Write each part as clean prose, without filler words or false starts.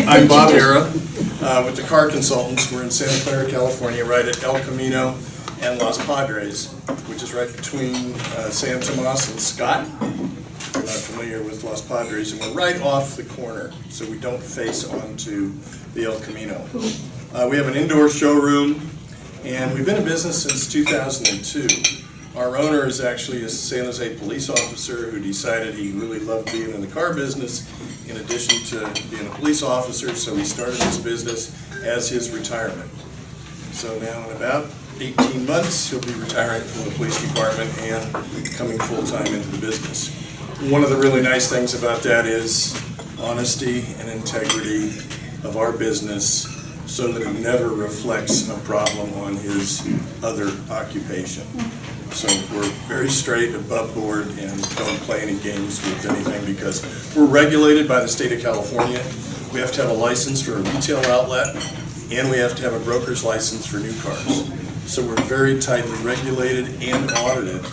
I'm Bob Harrah with the Car Consultants. We're in Santa Clara, California, right at El Camino and Los Padres, which is right between San Tomas and Scott. If you're not familiar with Los Padres, and we're right off the corner, so we don't face onto the El Camino. We have an indoor showroom, and we've been in business since 2002. Our owner is actually a San Jose police officer who decided he really loved being in the car business in addition to being a police officer, so he started this business as his retirement. So now in about 18 months, he'll be retiring from the police department and coming full-time into the business. One of the really nice things about that is honesty and integrity of our business, so that it never reflects a problem on his other occupation. So we're very straight, above board, and don't play any games with anything because we're regulated by the state of California. We have to have a license for a retail outlet, and we have to have a broker's license for new cars. So we're very tightly regulated and audited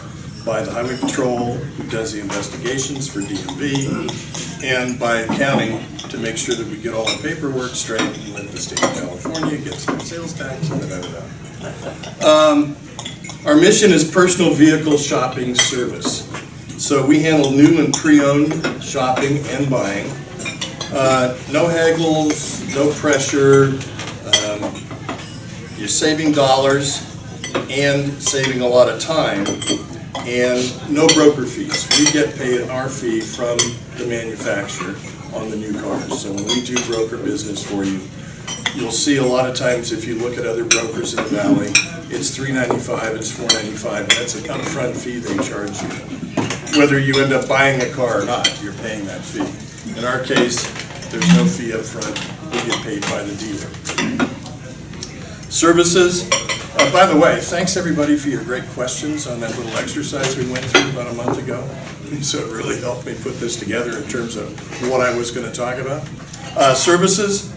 by the Highway Patrol, who does the investigations for DMV, and by accounting to make sure that we get all the paperwork straight and let the state of California get some sales tax and da-da-da. Our mission is personal vehicle shopping service. So we handle new and pre-owned shopping and buying. No haggles, no pressure. You're saving dollars and saving a lot of time, and no broker fees. We get paid our fee from the manufacturer on the new cars. So when we do broker business for you, you'll see a lot of times if you look at other brokers in the valley, it's $395, it's $495, and that's an upfront fee they charge you. Whether you end up buying a car or not, you're paying that fee. In our case, there's no fee up front. We get paid by the dealer. Services. By the way, thanks everybody for your great questions on that little exercise we went through about a month ago. So it really helped me put this together in terms of what I was going to talk about. Services.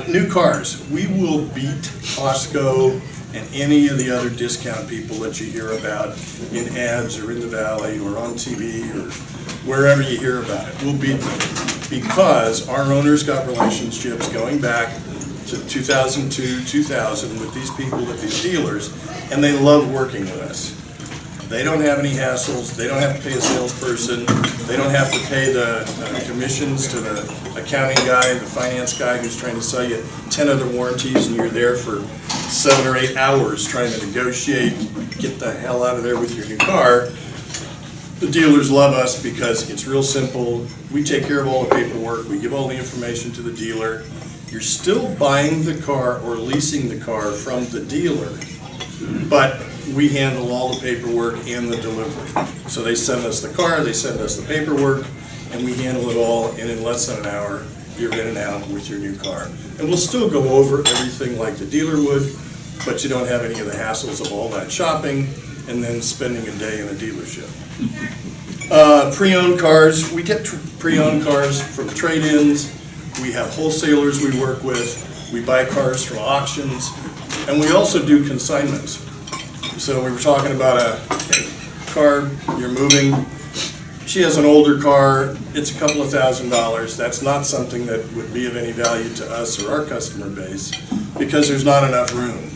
New cars. We will beat Costco and any of the other discount people that you hear about in ads or in the valley or on TV or wherever you hear about it. We'll beat them because our owners got relationships going back to 2002, 2000 with these people at these dealers, and they love working with us. They don't have any hassles. They don't have to pay a salesperson. They don't have to pay the commissions to the accounting guy, the finance guy who's trying to sell you 10 other warranties, and you're there for 7 or 8 hours trying to negotiate, get the hell out of there with your new car. The dealers love us because it's real simple. We take care of all the paperwork. We give all the information to the dealer. You're still buying the car or leasing the car from the dealer, but we handle all the paperwork and the delivery. So they send us the car, they send us the paperwork, and we handle it all, and in less than an hour, you're in and out with your new car. And we'll still go over everything like the dealer would, but you don't have any of the hassles of all that shopping and then spending a day in a dealership. Pre-owned cars, we get pre-owned cars from trade-ins. We have wholesalers we work with. We buy cars from auctions, and we also do consignments. So we were talking about a car you're moving. She has an older car. It's a couple of $1,000s. That's not something that would be of any value to us or our customer base because there's not enough room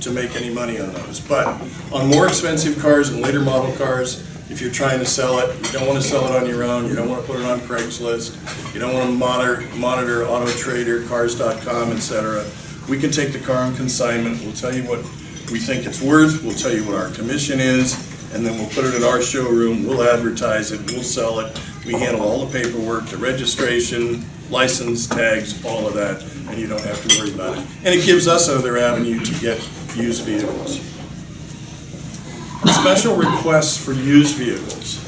to make any money on those. But on more expensive cars and later model cars, if you're trying to sell it, you don't want to sell it on your own, you don't want to put it on Craigslist, you don't want to monitor Auto Trader, Cars.com, etc. We can take the car on consignment, we'll tell you what we think it's worth, we'll tell you what our commission is, and then we'll put it in our showroom, we'll advertise it, we'll sell it. We handle all the paperwork, the registration, license, tags, all of that, and you don't have to worry about it. And it gives us another avenue to get used vehicles. Special requests for used vehicles.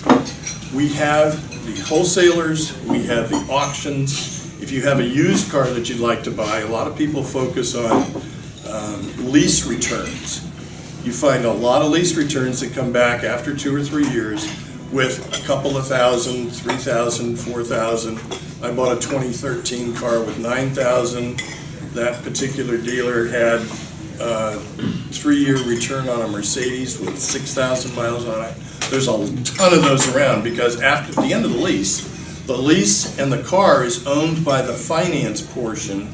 We have the wholesalers, we have the auctions. If you have a used car that you'd like to buy, a lot of people focus on lease returns. You find a lot of lease returns that come back after 2 or 3 years with a couple of $1,000, $3,000, $4,000. I bought a 2013 car with $9,000. That particular dealer had 3-year return on a Mercedes with 6,000 miles on it. There's a ton of those around because after the end of the lease, The lease and the car is owned by the finance portion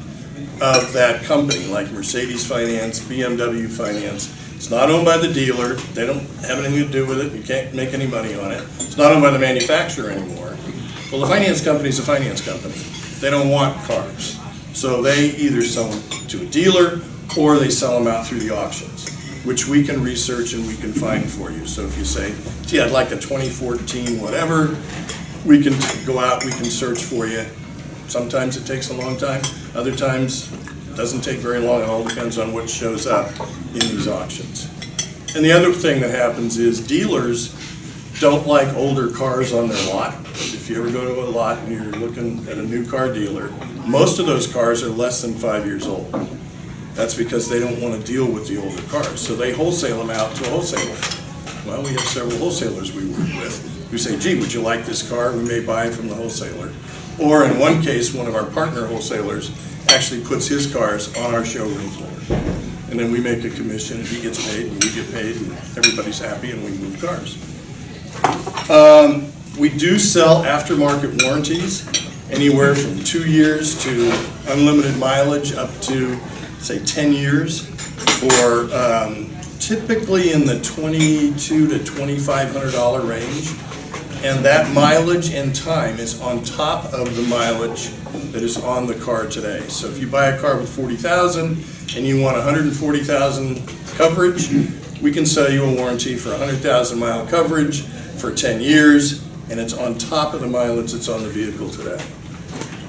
of that company, like Mercedes Finance, BMW Finance. It's not owned by the dealer. They don't have anything to do with it. You can't make any money on it. It's not owned by the manufacturer anymore. Well, the finance company is a finance company. They don't want cars. So they either sell them to a dealer or they sell them out through the auctions, which we can research and we can find for you. So if you say, gee, I'd like a 2014 whatever, we can go out, we can search for you. Sometimes it takes a long time. Other times it doesn't take very long. It all depends on what shows up in these auctions. And the other thing that happens is dealers don't like older cars on their lot. If you ever go to a lot and you're looking at a new car dealer, most of those cars are less than 5 years old. That's because they don't want to deal with the older cars. So they wholesale them out to a wholesaler. Well, we have several wholesalers we work with who say, gee, would you like this car? We may buy it from the wholesaler. Or in one case, one of our partner wholesalers actually puts his cars on our showroom floor. And then we make a commission and he gets paid and we get paid and everybody's happy and we move cars. We do sell aftermarket warranties, anywhere from 2 years to unlimited mileage up to, say, 10 years for typically in the $2,200 to $2,500 range. And that mileage and time is on top of the mileage that is on the car today. So if you buy a car with 40,000 and you want 140,000 coverage, we can sell you a warranty for 100,000 mile coverage for 10 years, and it's on top of the mileage that's on the vehicle today.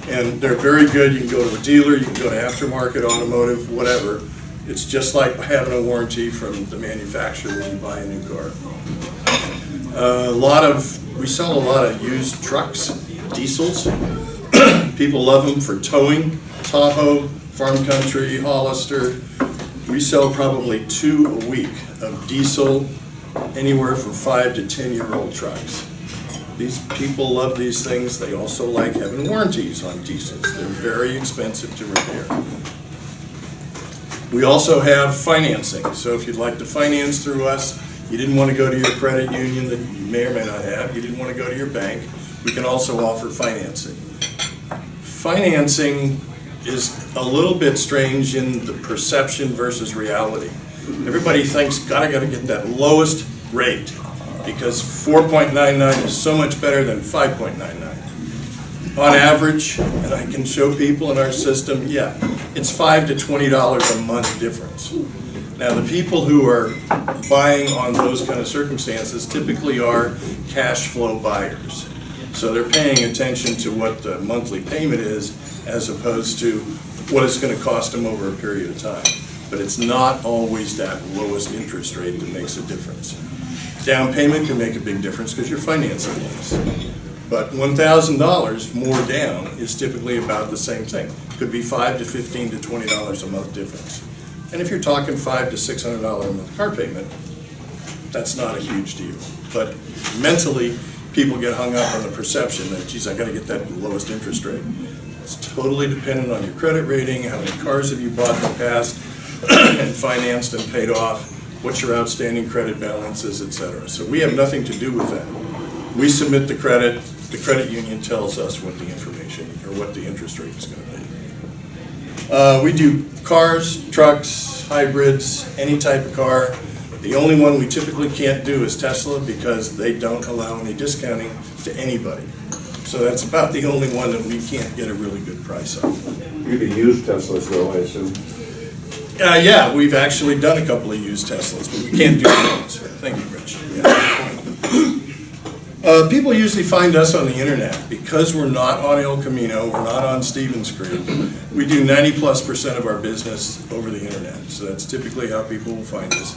And they're very good. You can go to a dealer, you can go to aftermarket, automotive, whatever. It's just like having a warranty from the manufacturer when you buy a new car. We sell a lot of used trucks, diesels. People love them for towing. Tahoe, Farm Country, Hollister. We sell probably 2 a week of diesel, anywhere from 5 to 10-year-old trucks. These people love these things. They also like having warranties on diesels. They're very expensive to repair. We also have financing. So if you'd like to finance through us, you didn't want to go to your credit union that you may or may not have, you didn't want to go to your bank, we can also offer financing. Financing is a little bit strange in the perception versus reality. Everybody thinks, gotta get that lowest rate because 4.99 is so much better than 5.99. On average, and I can show people in our system, yeah, it's $5 to $20 a month difference. Now, the people who are buying on those kind of circumstances typically are cash flow buyers. So they're paying attention to what the monthly payment is as opposed to what it's going to cost them over a period of time. But it's not always that lowest interest rate that makes a difference. Down payment can make a big difference because you're financing things. But $1,000 more down is typically about the same thing. Could be $5 to $15 to $20 a month difference. And if you're talking $500 to $600 a month car payment, that's not a huge deal. But mentally, people get hung up on the perception that, geez, I got to get that lowest interest rate. It's totally dependent on your credit rating, how many cars have you bought in the past and financed and paid off, what's your outstanding credit balances, etc. So we have nothing to do with that. We submit the credit union tells us what the information or what the interest rate is going to be. We do cars, trucks, hybrids, any type of car. The only one we typically can't do is Tesla because they don't allow any discounting to anybody. So that's about the only one that we can't get a really good price on. You can use Teslas though, I assume. Yeah, we've actually done a couple of used Teslas, but we can't do loans. Thank you, Rich. Yeah. People usually find us on the internet because we're not on El Camino, we're not on Stevens Creek. We do 90+% of our business over the internet, so that's typically how people will find us.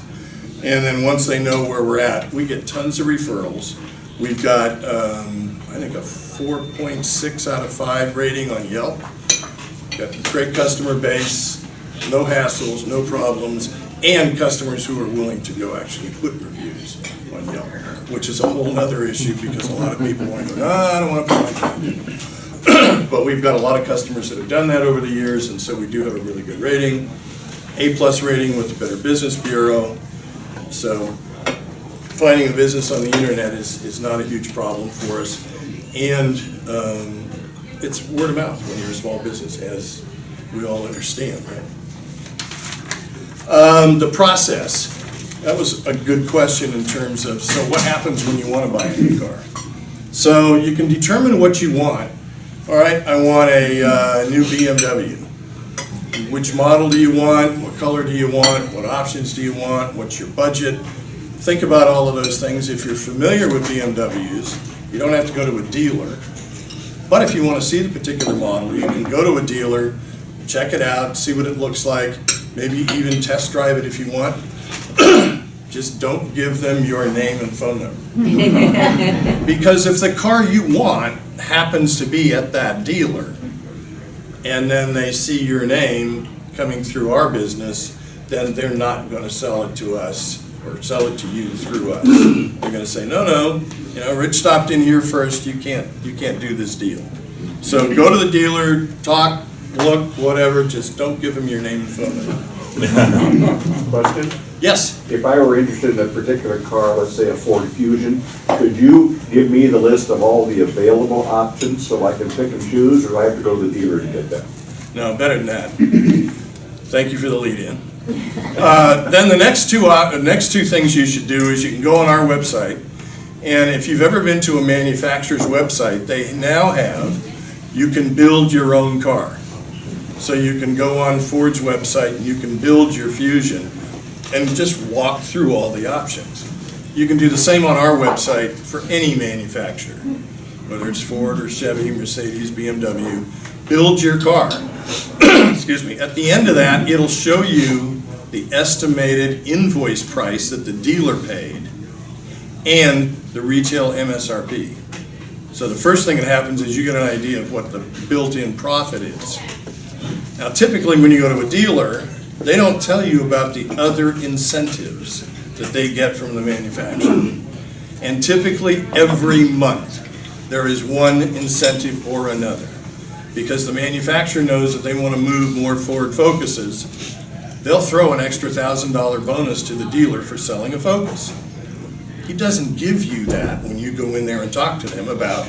And then once they know where we're at, we get tons of referrals. We've got, I think, a 4.6 out of 5 rating on Yelp. Got a great customer base, no hassles, no problems, and customers who are willing to go actually put reviews on Yelp, which is a whole other issue because a lot of people want to go, no, I don't want to put my time. But we've got a lot of customers that have done that over the years, and so we do have a really good rating. A+ rating with the Better Business Bureau. So finding a business on the internet is not a huge problem for us. And it's word of mouth when you're a small business, as we all understand, right? The process, that was a good question in terms of, so what happens when you want to buy a new car? So you can determine what you want. All right, I want a new BMW. Which model do you want? What color do you want? What options do you want? What's your budget? Think about all of those things. If you're familiar with BMWs, you don't have to go to a dealer. But if you want to see the particular model, you can go to a dealer, check it out, see what it looks like, maybe even test drive it if you want. Just don't give them your name and phone number. Because if the car you want happens to be at that dealer, and then they see your name coming through our business, then they're not going to sell it to us or sell it to you through us. They're going to say, no, Rich stopped in here first. You can't do this deal. So go to the dealer, talk, look, whatever. Just don't give them your name and phone number. Question? Yes. If I were interested in a particular car, let's say a Ford Fusion, could you give me the list of all the available options so I can pick and choose, or do I have to go to the dealer to get that? No, better than that. Thank you for the lead-in. Then the next two things you should do is you can go on our website, and if you've ever been to a manufacturer's website, they now have, you can build your own car. So you can go on Ford's website and you can build your Fusion and just walk through all the options. You can do the same on our website for any manufacturer, whether it's Ford or Chevy, Mercedes, BMW. Build your car. Excuse me. At the end of that, it'll show you the estimated invoice price that the dealer paid and the retail MSRP. So the first thing that happens is you get an idea of what the built-in profit is. Now, typically when you go to a dealer, they don't tell you about the other incentives that they get from the manufacturer. And typically every month, there is one incentive or another. Because the manufacturer knows that they want to move more Ford Focuses, they'll throw an extra $1,000 bonus to the dealer for selling a Focus. He doesn't give you that when you go in there and talk to them about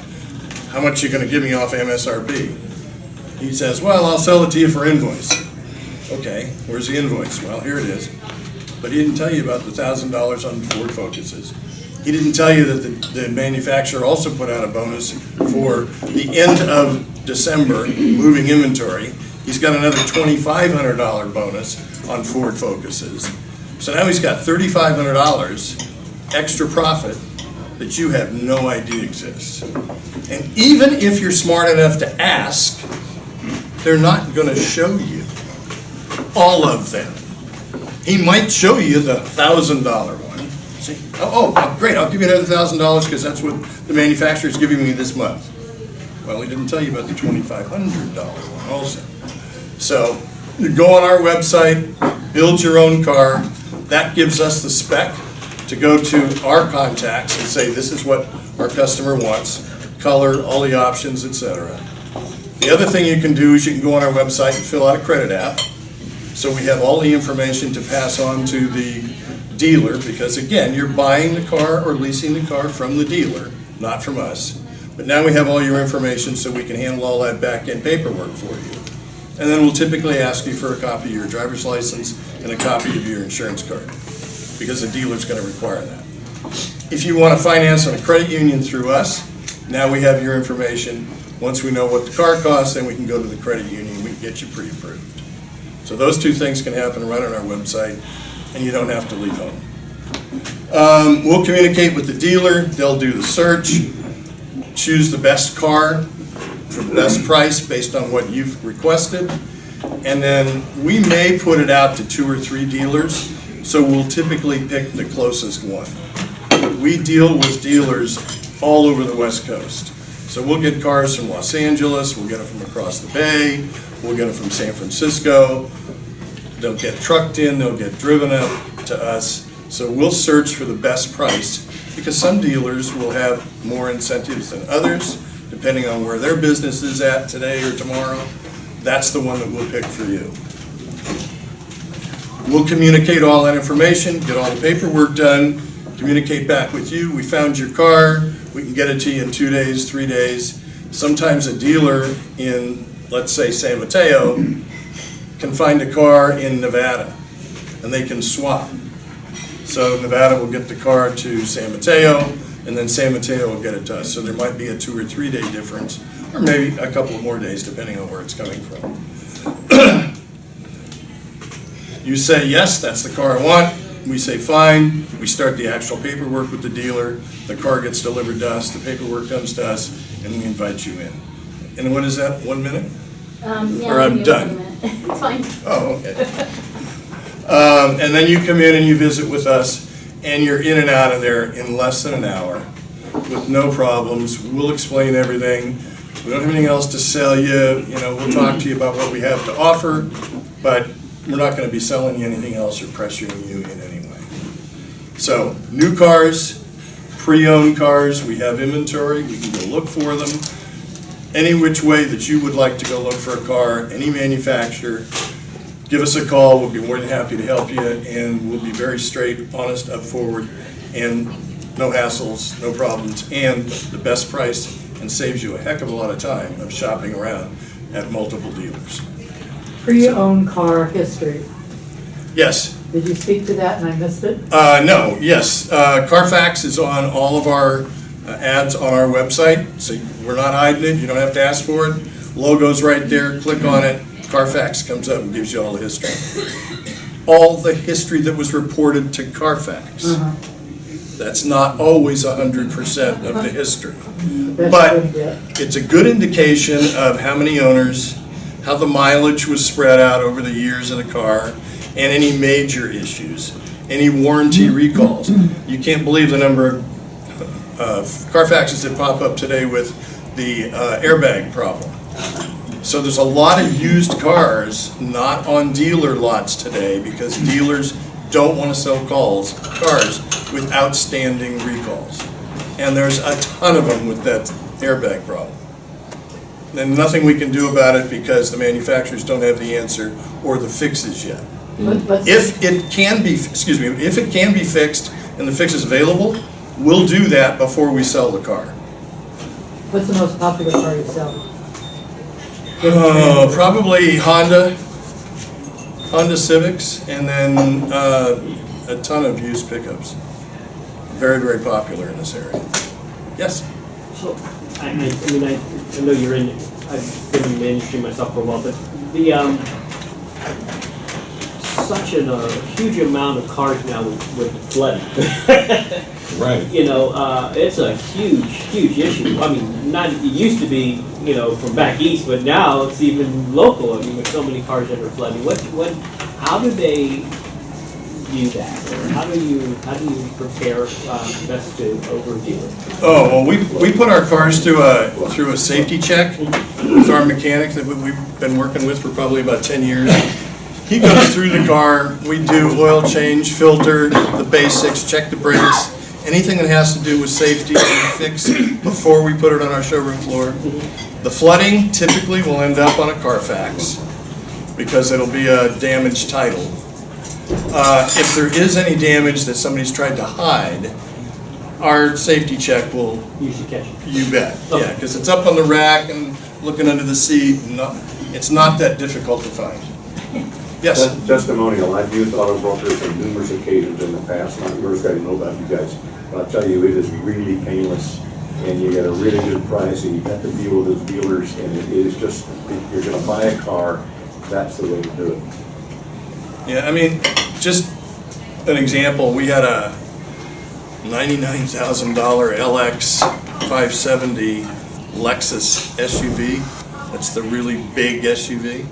how much you're going to give me off MSRP. He says, well, I'll sell it to you for invoice. Okay, where's the invoice? Well, here it is. But he didn't tell you about the $1,000 on Ford Focuses. He didn't tell you that the manufacturer also put out a bonus for the end of December, moving inventory. He's got another $2,500 bonus on Ford Focuses. So now he's got $3,500 extra profit that you have no idea exists. And even if you're smart enough to ask, they're not going to show you all of them. He might show you the $1,000 one. See, oh, great, I'll give you another $1,000 because that's what the manufacturer is giving me this month. Well, he didn't tell you about the $2,500 one also. So you go on our website, build your own car. That gives us the spec to go to our contacts and say, this is what our customer wants, color, all the options, etc. The other thing you can do is you can go on our website and fill out a credit app. So we have all the information to pass on to the dealer, because again, you're buying the car or leasing the car from the dealer, not from us. But now we have all your information so we can handle all that back-end paperwork for you. And then we'll typically ask you for a copy of your driver's license and a copy of your insurance card, because the dealer's going to require that. If you want to finance on a credit union through us, now we have your information. Once we know what the car costs, then we can go to the credit union, we can get you pre-approved. So those two things can happen right on our website, and you don't have to leave home. We'll communicate with the dealer, they'll do the search, choose the best car for the best price based on what you've requested, and then we may put it out to 2 or 3 dealers, so we'll typically pick the closest one. We deal with dealers all over the West Coast. So we'll get cars from Los Angeles, we'll get them from across the bay, we'll get them from San Francisco. They'll get trucked in, they'll get driven up to us. So we'll search for the best price, because some dealers will have more incentives than others, depending on where their business is at today or tomorrow. That's the one that we'll pick for you. We'll communicate all that information, get all the paperwork done, communicate back with you. We found your car, we can get it to you in 2 days, 3 days. Sometimes a dealer in, let's say, San Mateo can find a car in Nevada, and they can swap. So Nevada will get the car to San Mateo, and then San Mateo will get it to us. So there might be a 2 or 3 day difference, or maybe a couple of more days, depending on where it's coming from. You say, yes, that's the car I want. We say, fine. We start the actual paperwork with the dealer. The car gets delivered to us. The paperwork comes to us, and we invite you in. And what is that, 1 minute? Yeah, Or I'm maybe done. a minute. It's fine. Oh, okay. And then you come in and you visit with us, and you're in and out of there in less than an hour with no problems. We'll explain everything. We don't have anything else to sell you. You know, we'll talk to you about what we have to offer, but we're not going to be selling you anything else or pressuring you in any way. So, new cars, pre-owned cars, we have inventory. We can go look for them. Any which way that you would like to go look for a car, any manufacturer, give us a call. We'll be more than happy to help you, and we'll be very straight, honest, up forward, and no hassles, no problems, and the best price, and saves you a heck of a lot of time of shopping around at multiple dealers. Pre-owned car history. Yes. Did you speak to that and I missed it? No, yes. Carfax is on all of our ads on our website, so we're not hiding it. You don't have to ask for it. Logo's right there. Click on it. Carfax comes up and gives you all the history. All the history that was reported to Carfax. That's not always 100% of the history. But it's a good indication of how many owners, how the mileage was spread out over the years of the car, and any major issues, any warranty recalls. You can't believe the number of Carfaxes that pop up today with the airbag problem. So there's a lot of used cars not on dealer lots today because dealers don't want to sell cars with outstanding recalls. And there's a ton of them with that airbag problem. And nothing we can do about it because the manufacturers don't have the answer or the fixes yet. If it can be, if it can be fixed and the fix is available, we'll do that before we sell the car. What's the most popular car you sell? Probably Honda Civics, and then a ton of used pickups. Very, very popular in this area. Yes? So, I mean, I know you're in, I've been in the industry myself for a while, but such a huge amount of cars now with flooding. Right. You know, it's a huge issue. I mean, it used to be, you know, from back east, but now it's even local. I mean, with so many cars that are flooding, how do they view that, or how do you prepare best to overview it? Oh, well, we put our cars through a safety check with our mechanic that we've been working with for probably about 10 years. He goes through the car, we do oil change, filter, the basics, check the brakes, anything that has to do with safety we fix before we put it on our showroom floor. The flooding typically will end up on a Carfax because it'll be a damaged title. If there is any damage that somebody's tried to hide, our safety check will, You should catch it. you bet, yeah, because it's up on the rack and looking under the seat, and it's not that difficult to find. Yes? Testimonial, I've used auto brokers on numerous occasions in the past, not yours, I don't know about you guys, but I'll tell you, it is really painless, and you get a really good price, and you have to deal with those dealers, and it is just, if you're gonna buy a car, that's the way to do it. Yeah, I mean, just an example, we had a $99,000 LX 570 Lexus SUV. That's the really big SUV.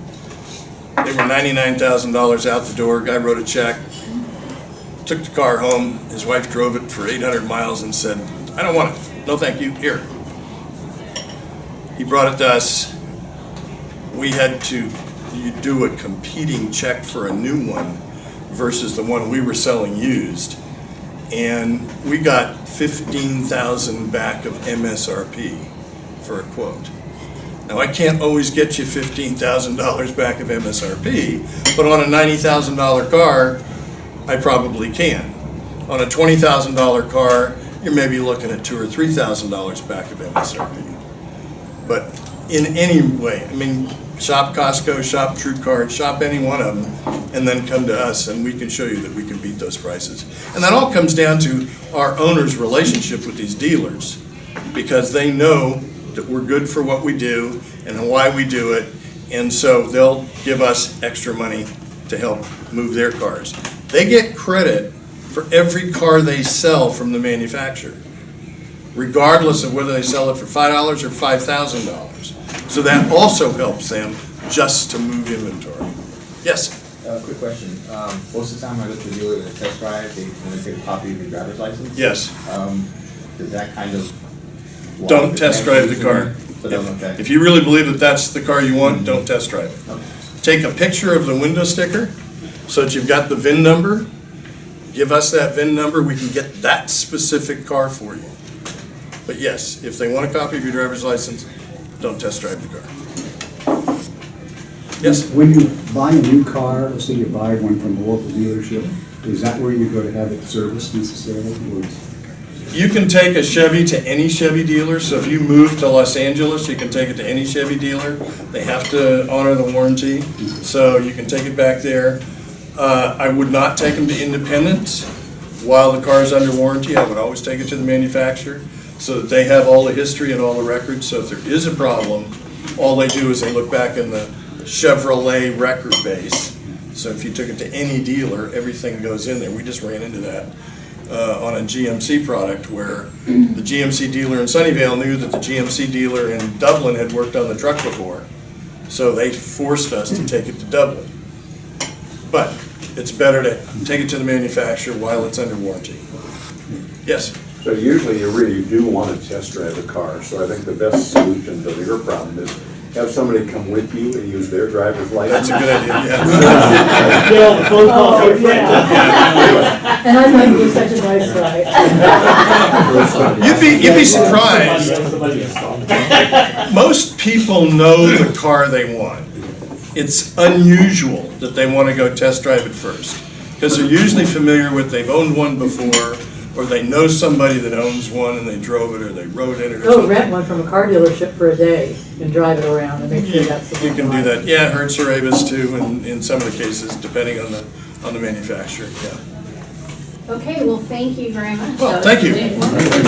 They were $99,000 out the door. Guy wrote a check, took the car home. His wife drove it for 800 miles and said, "I don't want it. No, thank you. Here." He brought it to us. We had to do a competing check for a new one versus the one we were selling used, and we got $15,000 back of MSRP for a quote. Now, I can't always get you $15,000 back of MSRP, but on a $90,000 car, I probably can. On a $20,000 car, you're maybe looking at $2,000 or $3,000 back of MSRP. But in any way, I mean, shop Costco, shop TrueCard, shop any one of them, and then come to us, and we can show you that we can beat those prices. And that all comes down to our owner's relationship with these dealers, because they know that we're good for what we do and why we do it, and so they'll give us extra money to help move their cars. They get credit for every car they sell from the manufacturer, regardless of whether they sell it for $5 or $5,000. So that also helps them just to move inventory. Yes? Quick question. Most of the time I go to the dealer in a test drive, they want to take a copy of your driver's license. Yes. Does that kind of? Don't test drive the car. So don't, okay. If you really believe that that's the car you want, don't test drive it. Take a picture of the window sticker so that you've got the VIN number. Give us that VIN number, we can get that specific car for you. But yes, if they want a copy of your driver's license, don't test drive the car. Yes? When you buy a new car, let's say you buy one from a local dealership, is that where you go to have it serviced necessarily? Or You can take a Chevy to any Chevy dealer, so if you move to Los Angeles, you can take it to any Chevy dealer. They have to honor the warranty, so you can take it back there. I would not take them to independents while the car is under warranty. I would always take it to the manufacturer so that they have all the history and all the records. So if there is a problem, all they do is they look back in the Chevrolet record base. So if you took it to any dealer, everything goes in there. We just ran into that on a GMC product where the GMC dealer in Sunnyvale knew that the GMC dealer in Dublin had worked on the truck before. So they forced us to take it to Dublin. But it's better to take it to the manufacturer while it's under warranty. Yes? So usually you really do want to test drive a car, so I think the best solution to your problem is have somebody come with you and use their driver's license. That's a good idea, yeah. Bill, the phone call Oh, for a friend. yeah. And I thought you were such a nice guy. You'd be surprised. Somebody else. Most people know the car they want. It's unusual that they want to go test drive it first, because they're usually familiar with, they've owned one before, or they know somebody that owns one and they drove it or they rode in it or Go something. rent one from a car dealership for a day and drive it around and make sure that's the You one can do you that. want. Yeah, Hertz or Avis too, in some of the cases, depending on the manufacturer, yeah. Okay, well, thank you very much. Well, That was thank you. informative.